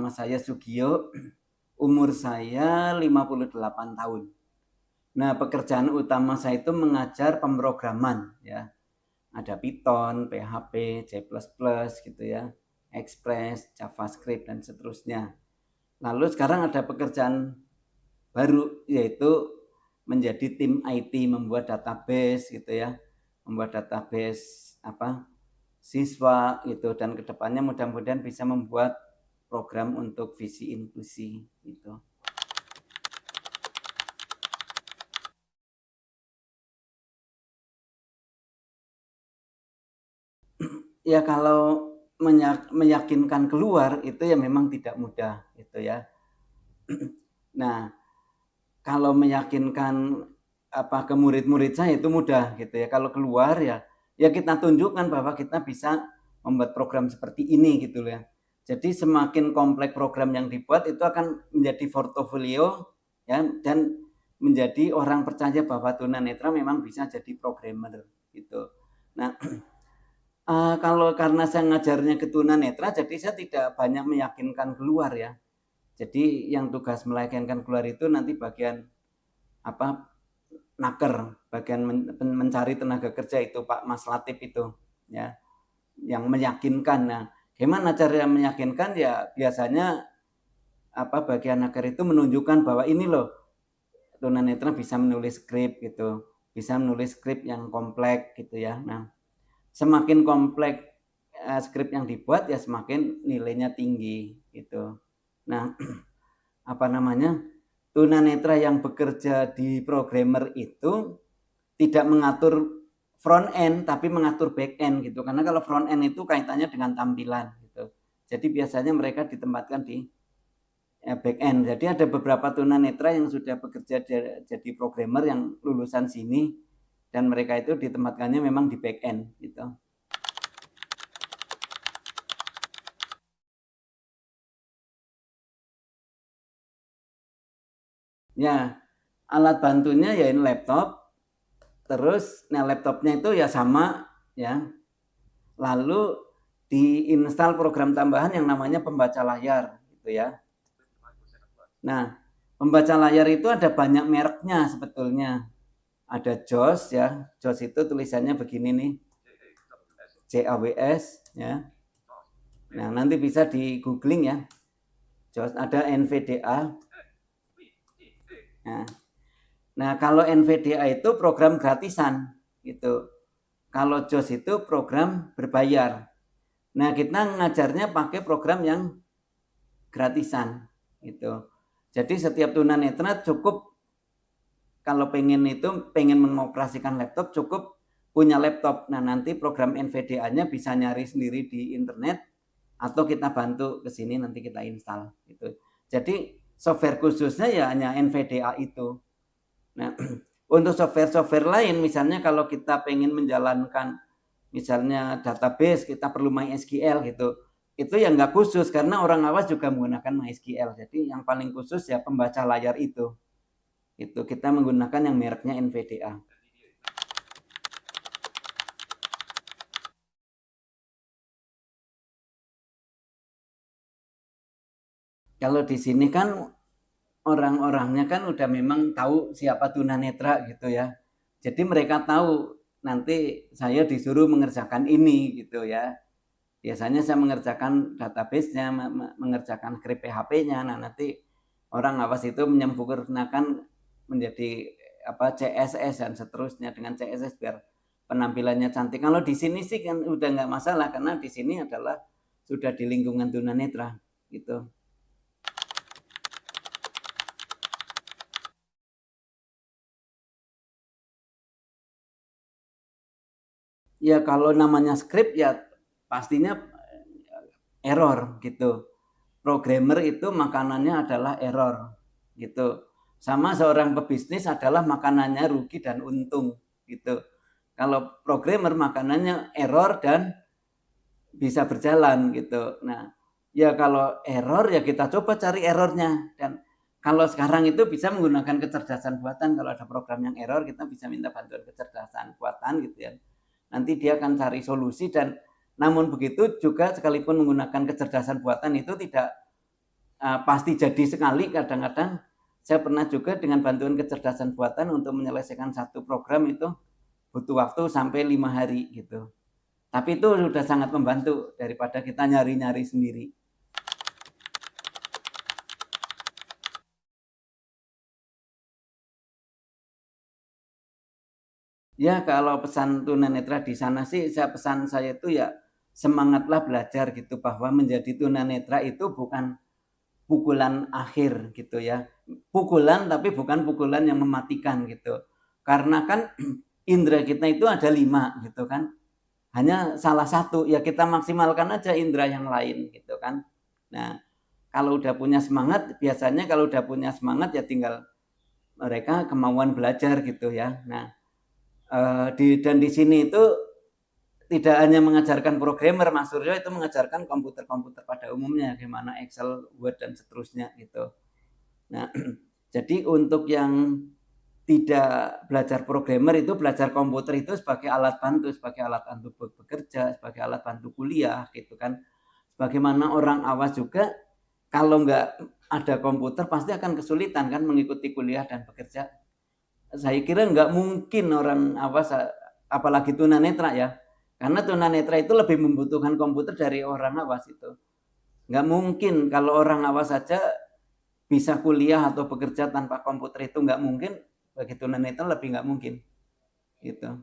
nama saya Sugio, umur saya 58 tahun. Nah, pekerjaan utama saya itu mengajar pemrograman ya. Ada Python, PHP, C++ gitu ya, Express, JavaScript dan seterusnya. Lalu sekarang ada pekerjaan baru yaitu menjadi tim IT, membuat database gitu ya, membuat database siswa gitu, dan kedepannya mudah-mudahan bisa membuat program untuk visi inklusi gitu. Ya kalau meyakinkan keluar itu ya memang tidak mudah gitu ya. Nah, kalau meyakinkan ke murid-murid saya itu mudah gitu ya. Kalau keluar ya kita tunjukkan bahwa kita bisa membuat program seperti ini gitu ya. Jadi semakin kompleks program yang dibuat itu akan menjadi portofolio ya, dan menjadi orang percaya bahwa tunanetra memang bisa jadi programmer gitu. Nah, kalau karena saya ngajarnya ke tunanetra, jadi saya tidak banyak meyakinkan keluar ya. Jadi yang tugas meyakinkan keluar itu nanti bagian naker, bagian mencari tenaga kerja itu Pak Mas Latif itu ya, yang meyakinkan. Nah, gimana cara meyakinkan ya, biasanya bagian naker itu menunjukkan bahwa ini loh tunanetra bisa menulis skrip gitu, bisa menulis skrip yang kompleks gitu ya. Nah, semakin kompleks skrip yang dibuat ya semakin nilainya tinggi gitu. Nah, tunanetra yang bekerja di programmer itu tidak mengatur front end tapi mengatur back end gitu, karena kalau front end itu kaitannya dengan tampilan gitu. Jadi biasanya mereka ditempatkan di back end. Jadi ada beberapa tunanetra yang sudah bekerja jadi programmer yang lulusan sini, dan mereka itu ditempatkannya memang di back end gitu. Ya, alat bantunya ya ini laptop. Terus laptopnya itu ya sama ya. Lalu diinstal program tambahan yang namanya pembaca layar gitu ya. Nah, pembaca layar itu ada banyak mereknya sebetulnya. Ada JOS ya. JOS itu tulisannya begini nih. JAWS ya. Nah, nanti bisa di googling ya. JOS, ada NVDA. Nah, kalau NVDA itu program gratisan gitu. Kalau JOS itu program berbayar. Nah, kita ngajarnya pakai program yang gratisan gitu. Jadi setiap tunanetra cukup kalau pengen mengoperasikan laptop cukup punya laptop. Nah, nanti program NVDA-nya bisa nyari sendiri di internet atau kita bantu ke sini nanti kita install gitu. Jadi software khususnya ya hanya NVDA itu. Nah, untuk software-software lain misalnya kalau kita pengen menjalankan misalnya database, kita perlu MySQL gitu. Itu yang nggak khusus karena orang awas juga menggunakan MySQL. Jadi yang paling khusus ya pembaca layar itu. Itu kita menggunakan yang mereknya NVDA. Kalau di sini kan orang-orangnya kan udah memang tahu siapa tunanetra gitu ya. Jadi mereka tahu nanti saya disuruh mengerjakan ini gitu ya. Biasanya saya mengerjakan database-nya, mengerjakan script PHP-nya. Nah, nanti orang awas itu menyempurnakan menjadi CSS dan seterusnya dengan CSS biar penampilannya cantik. Kalau di sini sih kan udah nggak masalah karena di sini adalah sudah di lingkungan tunanetra gitu. Ya kalau namanya script ya pastinya error gitu. Programmer itu makanannya adalah error gitu. Sama seorang pebisnis adalah makanannya rugi dan untung gitu. Kalau programmer makanannya error dan bisa berjalan gitu. Nah, ya kalau error ya kita coba cari errornya, dan kalau sekarang itu bisa menggunakan kecerdasan buatan. Kalau ada program yang error kita bisa minta bantuan kecerdasan buatan gitu ya. Nanti dia akan cari solusi, dan namun begitu juga sekalipun menggunakan kecerdasan buatan itu tidak pasti jadi sekali. Kadang-kadang saya pernah juga dengan bantuan kecerdasan buatan untuk menyelesaikan satu program itu butuh waktu sampai 5 hari gitu. Tapi itu sudah sangat membantu daripada kita nyari-nyari sendiri. Ya kalau pesan tunanetra di sana sih, pesan saya itu ya semangatlah belajar gitu, bahwa menjadi tunanetra itu bukan pukulan akhir gitu ya. Pukulan tapi bukan pukulan yang mematikan gitu. Karena kan indera kita itu ada 5 gitu kan. Hanya salah satu, ya kita maksimalkan aja indera yang lain gitu kan. Nah, kalau udah punya semangat, biasanya kalau udah punya semangat ya tinggal mereka kemauan belajar gitu ya. Nah, dan di sini itu tidak hanya mengajarkan programmer, Mas Suryo itu mengajarkan komputer-komputer pada umumnya, gimana Excel, Word, dan seterusnya gitu. Nah, jadi untuk yang tidak belajar programmer itu belajar komputer itu sebagai alat bantu bekerja, sebagai alat bantu kuliah gitu kan. Bagaimana orang awas juga kalau nggak ada komputer pasti akan kesulitan kan mengikuti kuliah dan bekerja. Saya kira nggak mungkin orang awas, apalagi tunanetra ya, karena tunanetra itu lebih membutuhkan komputer dari orang awas itu. Nggak mungkin kalau orang awas saja bisa kuliah atau bekerja tanpa komputer, itu nggak mungkin, bagi tunanetra lebih nggak mungkin gitu.